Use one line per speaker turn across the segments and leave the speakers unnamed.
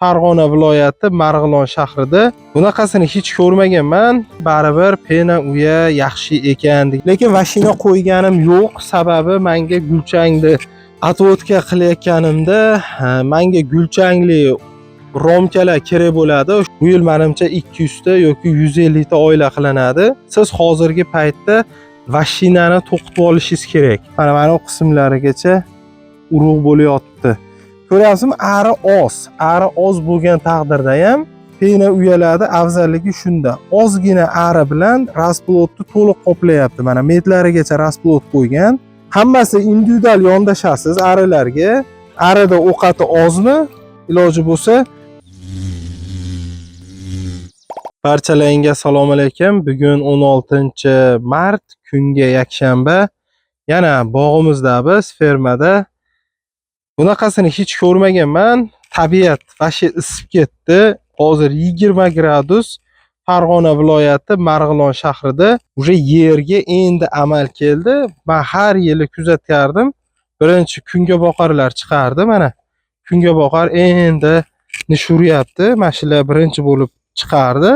Farg'ona viloyati Marg'ilon shahrida. Bunaqasini hech ko'rmaganman. Baribir pena uya yaxshi ekan. Lekin mashina qo'yganim yo'q. Sababi menga gulchangni atvodka qilayotganimda menga gulchangli romkalar kerak bo'ladi. Bu yil menimcha 200 ta yoki 150 ta oila qilinadi. Siz hozirgi paytda mashinani to'qitib olishingiz kerak. Mana qismlarigacha urug' bo'layapti. Ko'ryapsizmi? Ari oz bo'lgan taqdirda ham pena uyalarda afzalligi shunda. Ozgina ari bilan rasplotni to'liq qoplayapti. Mana metlarigacha rasplot qo'ygan. Hammasi individual yondashasiz arilarga. Arida ovqati ozmi? Iloji bo'lsa barchalarga assalomu alaykum. Bugun 16-mart, kunga yakshanba. Yana bog'imizda biz fermada. Bunaqasini hech ko'rmaganman. Tabiat vashi isib ketdi. Hozir 20 gradus. Farg'ona viloyati Marg'ilon shahrida uje yerga endi amal keldi. Men har yili kuzatgandim. Birinchi kunga boqarlar chiqardi mana. Kunga boqar endi nishuryapti. Mashina birinchi bo'lib chiqardi.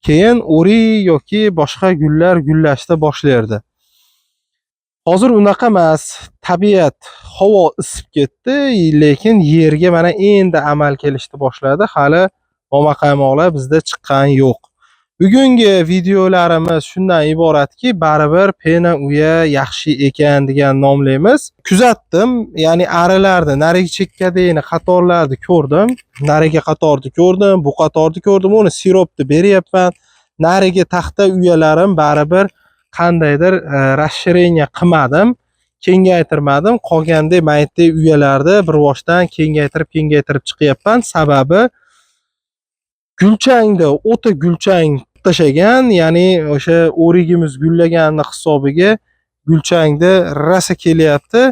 Keyin o'ri yoki boshqa gullar gullashda boshlardi. Hozir unaqa emas. Tabiat havo isib ketdi, lekin yerga mana endi amal kelishni boshladi. Hali momaqaymoqlar bizda chiqqan yo'q. Bugungi videolarimiz shundan iboratki, baribir pena uya yaxshi ekan degan nomlaymiz. Kuzatdim, ya'ni arilarni narigi chekkadagi qatorlarni ko'rdim. Narigi qatorni ko'rdim, bu qatorni ko'rdim. Uni siropni beryapman. Narigi taxta uyalarim baribir qandaydir расширение qilmadim, kengaytirmadim. Qolganda maytli uyalarda bir boshdan kengaytirib chiqyapman. Sababi gulchangda o'ta gulchang tashagan, ya'ni o'sha o'rigimiz gullaganning hisobiga gulchangda rasa kelyapti.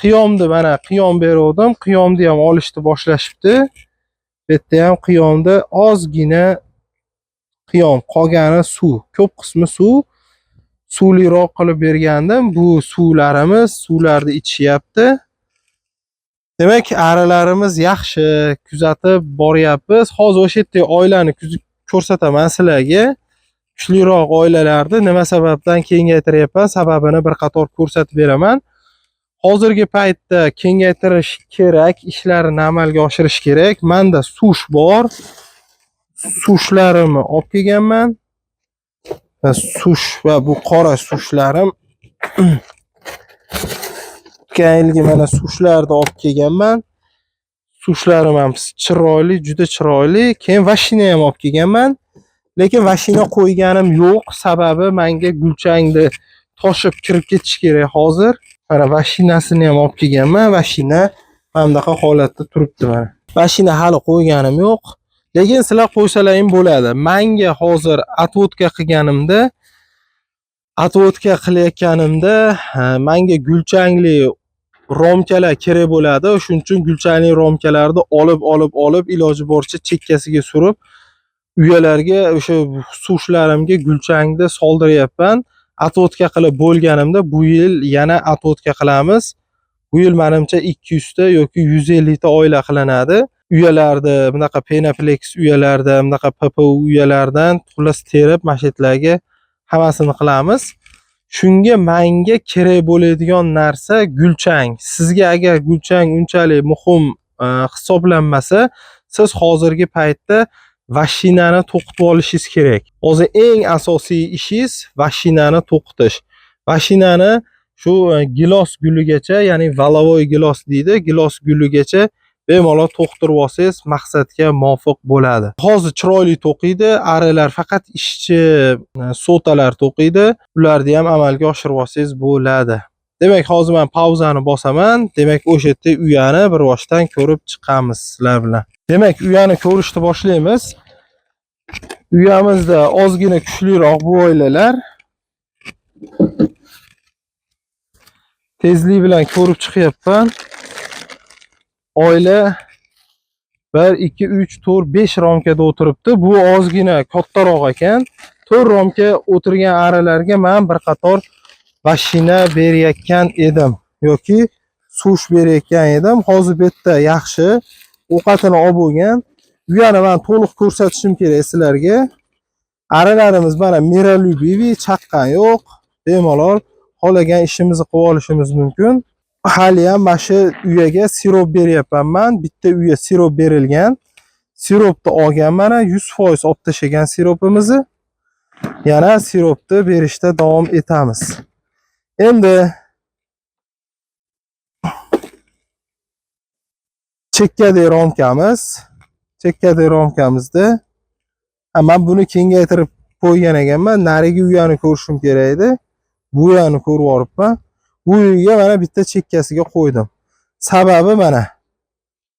Qiyomda mana qiyom berdim. Qiyomni ham olishni boshlashibdi. Bu yerda ham qiyomda ozgina qiyom, qolgani suv, ko'p qismi suv. Suvliroq qilib bergandim. Bu suvlarni ichishyapti. Demak, arilarimiz yaxshi, kuzatib boryapmiz. Hozir o'sha yerda oilani ko'rsataman sizlarga. Kuchliroq oilalarni nima sababdan kengaytiryapman, sababini bir qator ko'rsatib beraman. Hozirgi paytda kengaytirish kerak, ishlarini amalga oshirish kerak. Menda sush bor. Sushlarimni olib kelganman. Sush va bu qora sushlarim. O'tgan mana sushlarni olib kelganman. Sushlarim ham chiroyli, juda chiroyli. Keyin mashina ham olib kelganman. Lekin mashina qo'yganim yo'q, sababi menga gulchangni toshib kirib ketish kerak hozir. Mana mashinasini ham olib kelganman. Mashina mana bunaqa holatda turibdi mana. Mashina hali qo'yganim yo'q. Lekin sizlar qo'ysalaring bo'ladi. Menga hozir atvodka qilayotganimda menga gulchangli romkalar kerak bo'ladi. Shuning uchun gulchangli romkalarni olib iloji boricha chekkasiga surib uyalarga o'sha sushlarimga gulchangni soldiryapman. Atvodka qilib bo'lganimda bu yil yana atvodka qilamiz. Bu yil menimcha 200 ta yoki 150 ta oila qilinadi. Uyalarda bunaqa penaplex uyalarda, bunaqa PPU uyalardan xullas terib masjidlarga hammasini qilamiz. Shunga menga kerak bo'ladigan narsa gulchang. Sizga agar gulchang unchalik muhim hisoblanmasa, siz hozirgi paytda mashinani to'qitib olishingiz kerak. Hozir eng asosiy ishingiz mashinani to'qitish. Mashinani shu gilos guligacha, ya'ni valovoy gilos deydi, gilos guligacha bemalol to'qtirib olsangiz maqsadga muvofiq bo'ladi. Hozir chiroyli to'qiydi, arilar faqat ishchi sotalar to'qiydi. Ularni ham amalga oshirib olsangiz bo'ladi. Demak, hozir men pauzani bosaman. Demak, o'sha yerda uyani bir boshdan ko'rib chiqamiz sizlar bilan. Demak, uyani ko'rishni boshlaymiz. Uyamizda ozgina kuchliroq bu oilalar. Tezlik bilan ko'rib chiqyapman. Oila 1 2 3 4 5 romkada o'tiribdi. Bu ozgina kattaroq ekan. 4 romka o'tirgan arilarga men bir qator mashina berayotgan edim yoki sush berayotgan edim. Hozir bu yerda yaxshi ovqatini olib bo'lgan. Bu yana men to'liq ko'rsatishim kerak sizlarga. Aralarimiz mana miralюбивый, chaqqan yo'q. Bemalol xohlagan ishimizni qilib olishimiz mumkin. Hali ham mana shu uyaga sirop beryapman men. Bitta uya sirop berilgan. Siropni olgan mana 100% olib tashagan siropimizni. Yana siropni berishda davom etamiz. Endi chekkadagi romkamiz. Chekkadagi romkamizda men buni kengaytirib qo'ygan ekanman. Narigi uyani ko'rishim kerak edi. Bu uyani ko'rib olibman. Bu uyga mana bitta chekkasiga qo'ydim. Sababi mana.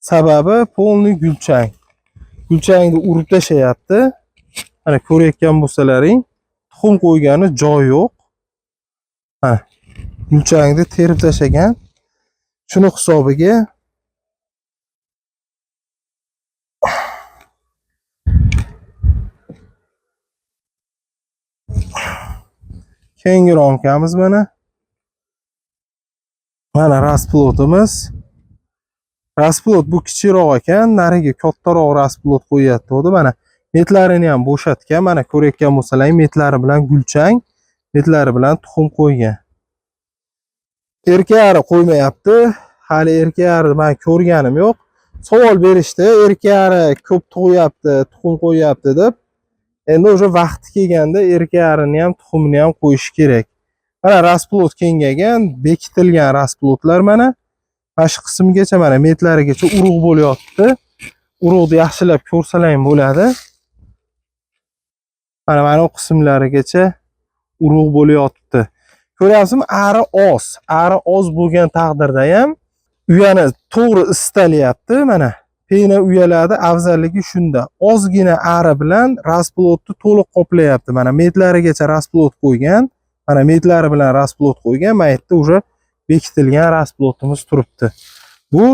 Sababi polniy gulchang. Gulchangni urib tashayapti. Mana ko'rayotgan bo'lsalaring, tuxum qo'ygani joy yo'q. Ha, gulchangni terib tashagan. Shuni hisobiga keyingi romkamiz mana. Mana rasplotimiz. Rasplot bu kichikroq ekan, narigi kattaroq rasplot qo'yayapti. Mana metlarini ham bo'shatgan. Mana ko'rayotgan bo'lsalaring, metlari bilan gulchang, metlari bilan tuxum qo'ygan. Erkari qo'ymayapti. Hali erkari men ko'rganim yo'q. Savol berishdi, erkari ko'p tug'yapti, tuxum qo'yapti deb. Endi o'sha vaqti kelganda erkarini ham, tuxumini ham qo'yish kerak. Mana rasplot kengaygan, bekitilgan rasplotlar mana. Mana shu qismgacha mana metlarigacha urug' bo'lyapti. Urug'ni yaxshilab ko'rsalang bo'ladi. Mana bu qismlarigacha urug' bo'lyapti. Ko'ryapsizmi? Ari oz bo'lgan taqdirda ham uyani to'g'ri istalyapti. Mana pena uyalarda afzalligi shunda. Ozgina ari bilan rasplotni to'liq qoplayapti. Mana metlarigacha rasplot qo'ygan. Mana metlari bilan rasplot qo'ygan. Mana yerda уже bekitilgan rasplotimiz turibdi. Bu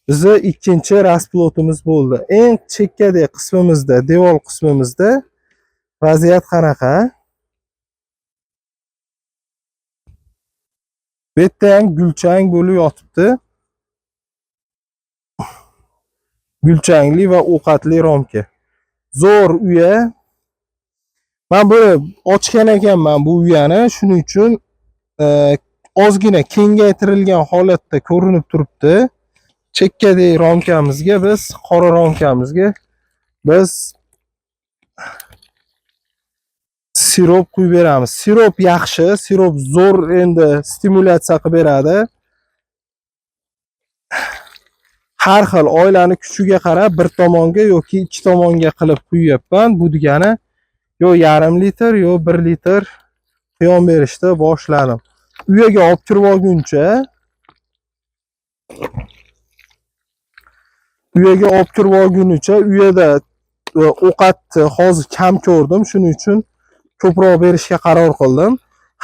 bizning ikkinchi rasplotimiz bo'ldi. Eng chekkadagi qismimizda, devor qismimizda vaziyat qanaqa? Bu yerda ham gulchang bo'lib yotibdi. Gulchangli va ovqatli romka. Zo'r uya. Men buni ochgan ekanman bu uyani, shuning uchun ozgina kengaytirilgan holatda ko'rinib turibdi. Chekkadagi romkamizga biz, qora romkamizga biz sirop quyib beramiz. Sirop yaxshi, sirop zo'r endi stimulyatsiya qilib beradi. Har xil oilani kuchiga qarab bir tomonga yoki ikki tomonga qilib quyapman. Bu degani yo 0,5 litr, yo 1 litr quyon berishda boshladim. Uyaga olib kirib olguncha uyada ovqatni hozir kam ko'rdim, shuning uchun ko'proq berishga qaror qildim.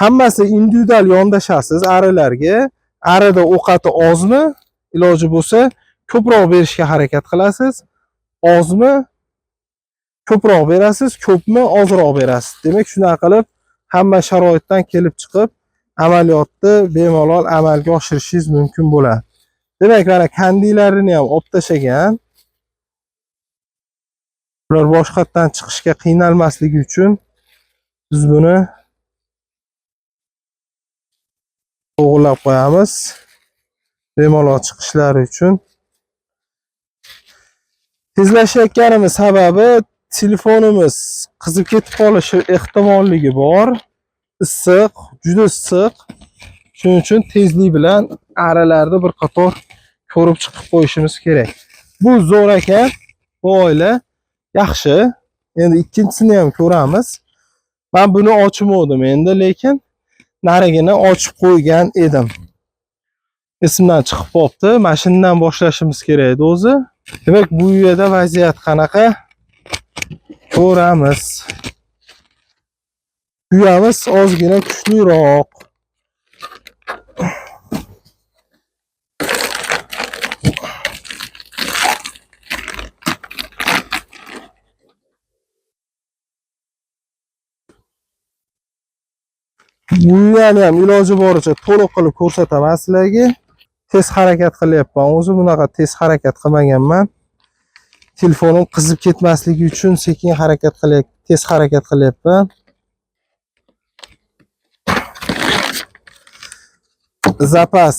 Hammasi individual yondashasiz arilarga. Arida ovqati ozmi, iloji bo'lsa ko'proq berishga harakat qilasiz. Ozmi, ko'proq berasiz, ko'pmi, ozroq berasiz. Demak, shuna qilib hamma sharoitdan kelib chiqib amaliyotni bemalol amalga oshirishingiz mumkin bo'ladi. Demak, mana kandiylarini ham olib tashagan. Ular boshqatdan chiqishga qiynalmasligi uchun biz buni to'g'rilab qo'yamiz. Bemalol chiqishlari uchun. Tezlashayotganimiz sababi telefonimiz qizib ketib qolishi ehtimolligi bor. Issiq, juda issiq. Shuning uchun tezlik bilan aralarni bir qator ko'rib chiqib qo'yishimiz kerak. Bu zo'r ekan, bu oila yaxshi. Endi ikkinchisini ham ko'ramiz. Men buni ochmodim endi, lekin narigini ochib qo'ygan edim. Esimdan chiqib qolibdi. Mashinadan boshlashimiz kerak edi o'zi. Demak, bu yerda vaziyat qanaqa? Ko'ramiz. Uyamiz ozgina kuchliroq. Bu uyani ham iloji boricha to'liq qilib ko'rsataman sizlarga. Tez harakat qilyapman. O'zi bunaqa tez harakat qilmaganman. Telefonim qizib ketmasligi uchun sekin harakat qilyapman, tez harakat qilyapman. Zapas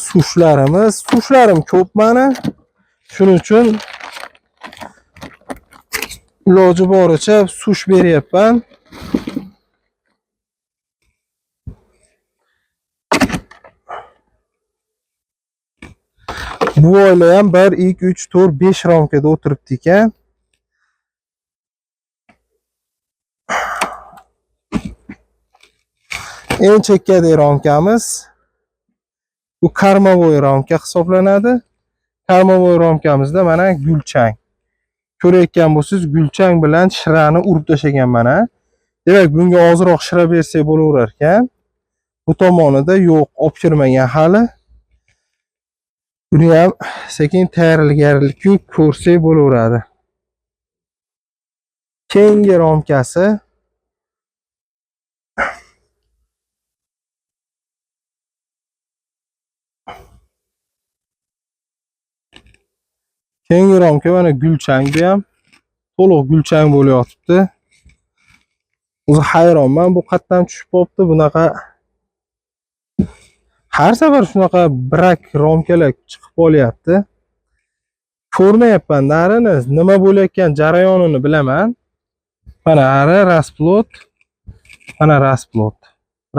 sushlarim ko'p mana. Shuning uchun iloji boricha sush beryapman. Bu oyla ham 1 2 3 4 5 ramkada o'tiribdi ekan. Eng chekkadagi ramkamiz bu karmavoy ramka hisoblanadi. Karmavoy ramkamizda mana gulchang. Ko'rayotgan bo'lsangiz, gulchang bilan shirani urib tashagan mana. Demak, bunga ozroq shira bersak bo'laverar ekan. Bu tomonida yo'q, olib kirmagan hali. Buni ham sekin tayyorgarlik ko'rsak bo'laveradi. Keyingi ramkasi keyingi ramka mana gulchang, bu ham to'liq gulchang bo'layotibdi. O'zi hayronman, bu qayerdan tushib qolibdi bunaqa. Har safar shunaqa brak ramkalar chiqib qolyapti. Ko'rmayapman, narini nima bo'layotgan jarayonini bilaman. Mana ara rasplot, mana rasplot.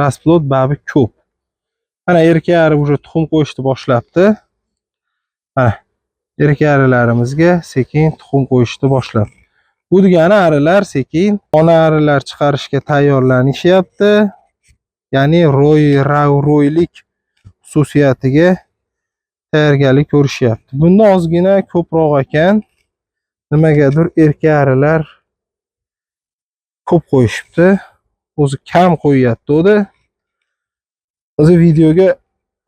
Rasplot babi ko'p. Mana erkaklari уже tuxum qo'yishni boshlabdi. Mana erkaklarimizga sekin tuxum qo'yishni boshlab. Bu degani arilar sekin ona arilar chiqarishga tayyorlanishyapti. Ya'ni ro'ylik xususiyatiga tayyorgarlik ko'rishyapti. Bunda ozgina ko'proq ekan. Nimagadir erkak arilar ko'p qo'yishibdi. O'zi kam qo'yyapti o'zi. O'zi videoga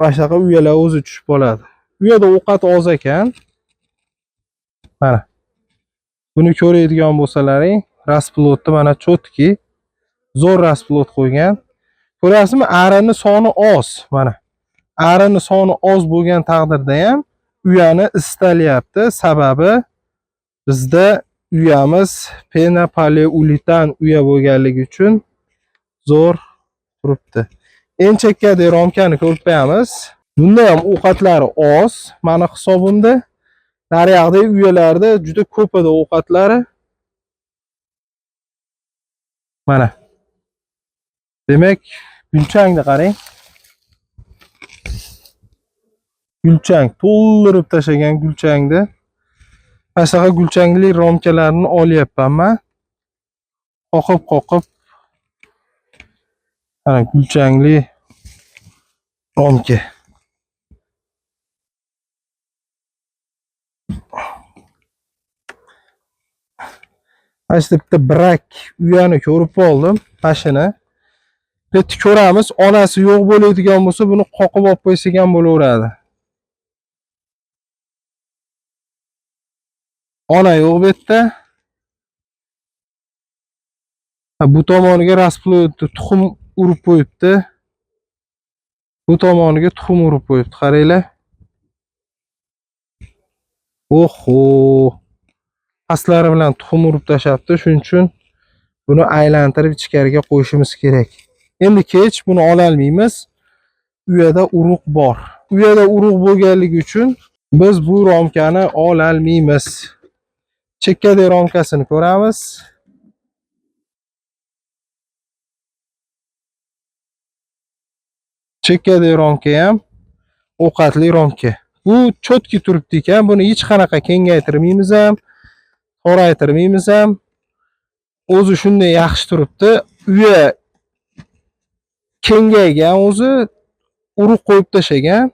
boshqa uyalar o'zi tushib qoladi. Bu yerda ovqat oz ekan. Mana. Buni ko'radigan bo'lsalaring, rasplotni mana chotki zo'r rasplot qo'ygan. Ko'rasizmi? Arini soni oz. Mana. Arini soni oz bo'lgan taqdirda ham uyani istalyapti. Sababi bizda uyamiz penopoliuretan uya bo'lganligi uchun zo'r turibdi. Eng chekkadagi ramkani ko'rib qo'yamiz. Bunda ham ovqatlari oz, mana hisobimda. Naryoqdagi uyalarda juda ko'p edi ovqatlari. Mana. Demak, gulchangni qarang. Gulchang to'ldirib tashagan gulchangni. Asaqa gulchangli ramkalarni olyapman men. Qoqib mana gulchangli ramka. Mana bitta brak uyani ko'rib oldim, mashina. Bitta ko'ramiz, onasi yo'q bo'ladigan bo'lsa, buni qoqib olib qo'ysak ham bo'laveradi. Ona yo'q bu yerda. Bu tomoniga rasplot tuxum urib qo'yibdi. Bu tomoniga tuxum urib qo'yibdi, qaranglar. Oho. Pastlari bilan tuxum urib tashabdi, shuning uchun buni aylantirib ichkariga qo'yishimiz kerak. Endi kech buni ola olmaymiz. Uyada urug' bor. Uyada urug' bo'lganligi uchun biz bu ramkani ola olmaymiz. Chekkadagi ramkasini ko'ramiz. Chekkadagi ramka ham ovqatli ramka. Bu chotki turibdi ekan, buni hech qanaqa kengaytirmaymiz ham, toraytirmaymiz ham. O'zi shunday yaxshi turibdi. Uya kengaygan, o'zi urug' qo'yib tashagan.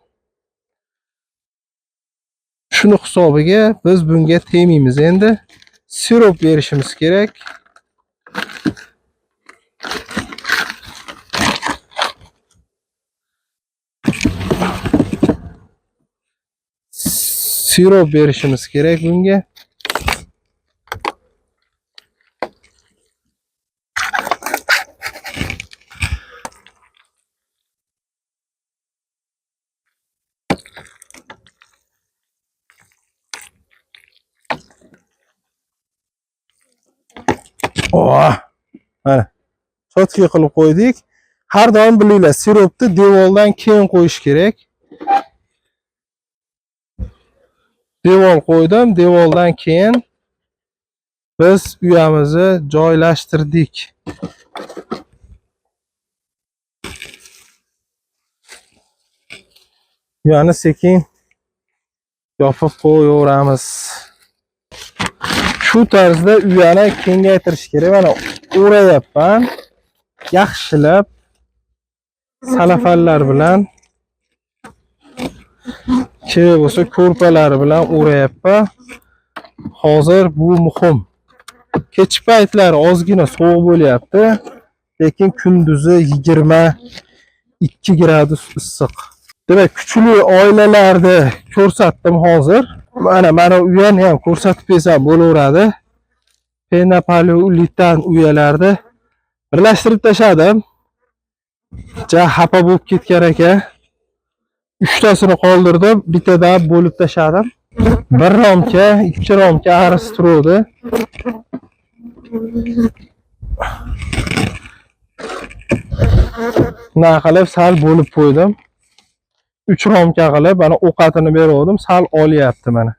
Shuni hisobiga biz bunga tegmaymiz endi. Sirop berishimiz kerak. Sirop berishimiz kerak bunga. Oh, mana cho'tki qilib qo'ydik. Har doim bilinglar, siropni devoldan keyin qo'yish kerak. Devol qo'ydim, devoldan keyin biz uyamizni joylashtirdik. Uyani sekin yopib qo'yaveramiz. Shu tarzda uyani kengaytirish kerak. Mana o'rayapman. Yaxshilab salafanlar bilan kerak bo'lsa ko'rpalar bilan o'rayapman. Hozir bu muhim. Kech paytlari ozgina sovuq bo'lyapti, lekin kunduzi 22 gradus issiq. Demak, kuchli oilalarni ko'rsatdim hozir. Mana uyani ham ko'rsatib bersam bo'laveradi. Penopolitan uyalarni birlashtirib tashladim. Xafa bo'lib ketgan ekan. 3 tasini qoldirdim, bittadan bo'lib tashladim. 1 romka, 2 romka arisi turadi. Nima qilib sal bo'lib qo'ydim. 3 romka qilib mana ovqatini berdim, sal olyapti mana.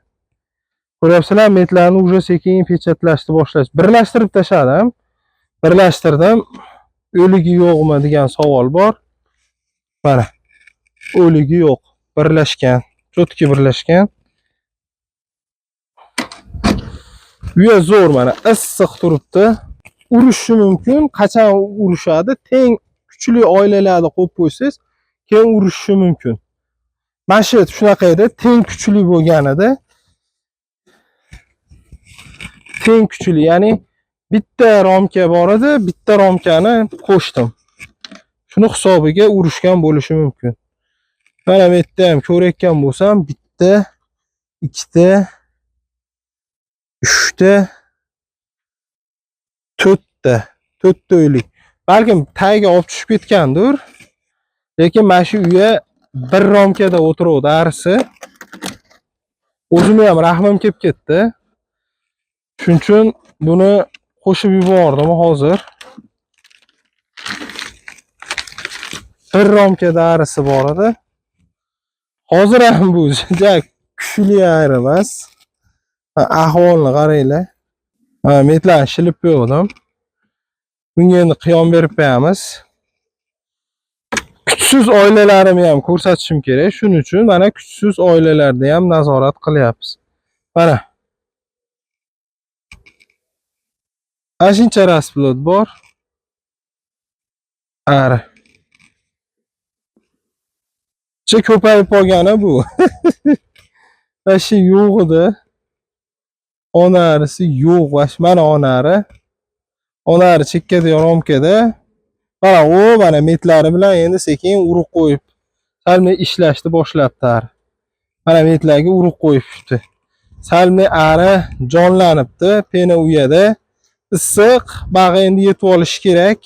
Ko'ryapsizlar, metlarni уже sekin pechatlashni boshlash. Birlashtirib tashladim. Birlashtirdim. O'ligi yo'qmi degan savol bor. Mana. O'ligi yo'q. Birlashgan. Cho'tki birlashgan. Uya zo'r mana, issiq turibdi. Urishi mumkin. Qachon urishadi? Teng kuchli oilalarni qo'yib qo'ysangiz, keyin urishi mumkin. Mana shu shunaqa edi, teng kuchli bo'lganida. Teng kuchli, ya'ni bitta romka bor edi, bitta romkani qo'shdim. Shuni hisobiga urishgan bo'lishi mumkin. Mana bu yerda ham ko'rayotgan bo'lsam, bitta, ikkita, 3 ta, 4 ta o'ylik. Balkim tagiga olib tushib ketgandir. Lekin mana shu uya 1 romkada o'tiruvdi arisi. O'zimga ham rahmim kelib ketdi. Shuning uchun buni qo'shib yubordim hozir. 1 romkada arisi bor edi. Hozir ham bu kuchli emas. Ahvolni qaranglar. Metlarni shilib qo'ydim. Bunga endi qiyom berib qo'yamiz. Kuchsiz oilalarimni ham ko'rsatishim kerak. Shuning uchun mana kuchsiz oilalarni ham nazorat qilyapmiz. Mana. Ashuncha rasplot bor. Ara. Che ko'payib qolgani bu. Tashi yo'q edi. Onarisi yo'q, mana onari. Onari chekkada romkada. Mana u mana metlari bilan endi sekin urib qo'yib, salme ishlashni boshlabdi. Mana metlarga urib qo'yibdi. Salme ari jonlanibdi, pena uyada. Issiq, bag'i endi yetib olishi kerak.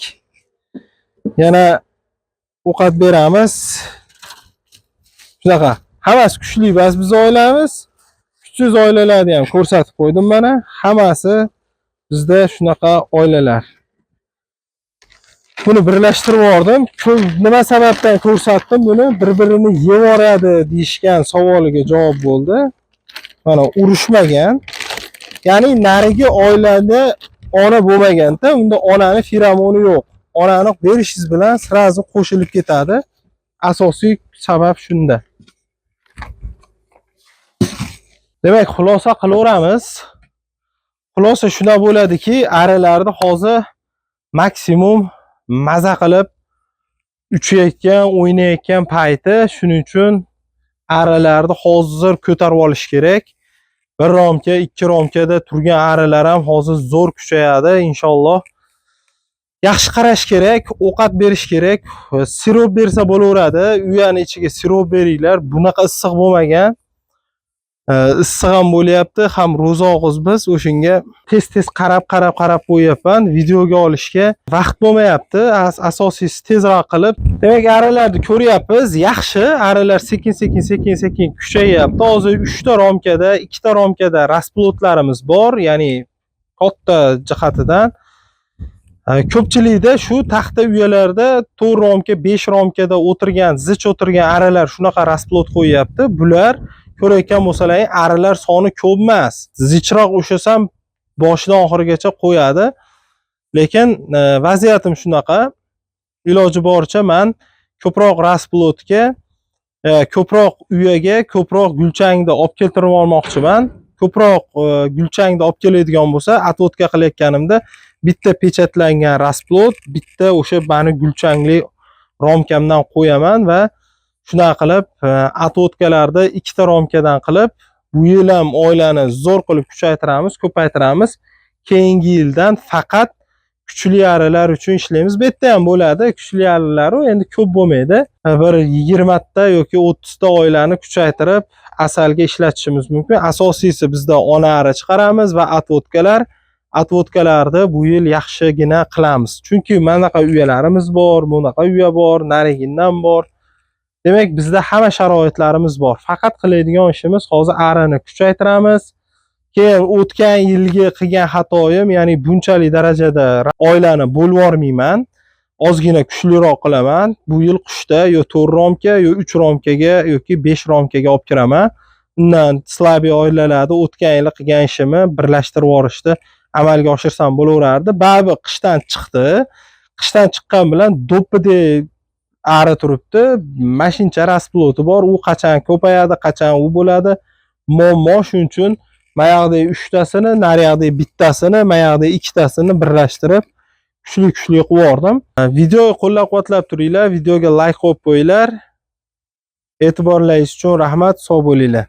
Yana ovqat beramiz. Shunaqa. Hammasi kuchli bas biz oilamiz. Kuchsiz oilalarni ham ko'rsatib qo'ydim mana. Hammasi bizda shunaqa oilalar. Buni birlashtirib yubordim. Nima sababdan ko'rsatdim buni? Bir-birini yeb yoradi deyishgan savoliga javob bo'ldi. Mana urushmagan. Ya'ni narigi oilada ona bo'lmaganda, unda onani feromoni yo'q. Onani berishingiz bilan sirazi qo'shilib ketadi. Asosiy sabab shunda. Demak, xulosa qilaveramiz. Xulosa shuna bo'ladiki, arilarni hozir maksimum maza qilib uchayotgan, o'ynayotgan payti, shuning uchun arilarni hozir ko'tarib olish kerak. 1 romka, 2 romkada turgan arilar ham hozir zo'r kuchayadi inshaalloh. Yaxshi qarash kerak, ovqat berish kerak. Sirop bersa bo'laveradi. Uyani ichiga sirop beringlar. Bunaqa issiq bo'lmagan. Issiq ham bo'lyapti, ham ro'zog'iz biz. O'shunga tez qarab qo'yapman. Videoga olishga vaqt bo'lmayapti. Asosiysi tezroq qilib. Demak, arilarni ko'ryapmiz. Yaxshi, arilar sekin kuchayapti. Hozir 3 ta romkada, 2 ta romkada rasplotlarimiz bor, ya'ni katta jihatidan. Ko'pchilikda shu taxta uyalarda 4 romka, 5 romkada o'tirgan, zich o'tirgan arilar shunaqa rasplot qo'yyapti. Bular ko'rayotgan bo'lsalaring, arilar soni ko'p emas. Zichroq o'shasam boshidan oxirigacha qo'yadi. Lekin vaziyatim shunaqa. Iloji boricha men ko'proq rasplotga, ko'proq uyaga, ko'proq gulchangni olib keltirib olmoqchiman. Ko'proq gulchangni olib keladigan bo'lsa, atvodka qilayotganimda bitta pechatlangan rasplot, bitta o'sha bani gulchangli romkamdan qo'yaman va shunaqa qilib atvodkalarda ikkita romkadan qilib bu yil ham oilani zo'r qilib kuchaytiramiz, ko'paytiramiz. Keyingi yildan faqat kuchli arilar uchun ishlaymiz. Bu yerda ham bo'ladi, kuchli arilar endi ko'p bo'lmaydi. Bir 20 ta yoki 30 ta oilani kuchaytirib asalga ishlatishimiz mumkin. Asosiysi bizda ona ari chiqaramiz va atvodkalarni bu yil yaxshigina qilamiz. Chunki manaqa uyalarimiz bor, bunaqa uya bor, narigindan bor. Demak, bizda hamma sharoitlarimiz bor. Faqat qiladigan ishimiz hozir arini kuchaytiramiz. Keyin o'tgan yilgi qilgan xatoyim, ya'ni bunchalik darajada oilani bo'lib yormayman. Ozgina kuchliroq qilaman. Bu yil qishda yo 4 romka, yo 3 romkaga yoki 5 romkaga olib kiraman. Undan slabiy oilalarda o'tgan yil qilgan ishimni birlashtirib yorishdi. Amalga oshirsam bo'laverardi. Baribir qishdan chiqdi. Qishdan chiqqan bilan do'ppidek ari turibdi. Mashincha rasploti bor. U qachon ko'payadi, qachon u bo'ladi. Muammo shuning uchun mayog'dagi 3 tasini, nariyog'dagi bittasini, mayog'dagi 2 tasini birlashtirib kuchli qilib yordim. Videoni qo'llab-quvvatlab turinglar, videoga like qo'yib qo'yinglar. E'tiborlaringiz uchun rahmat, sog' bo'linglar.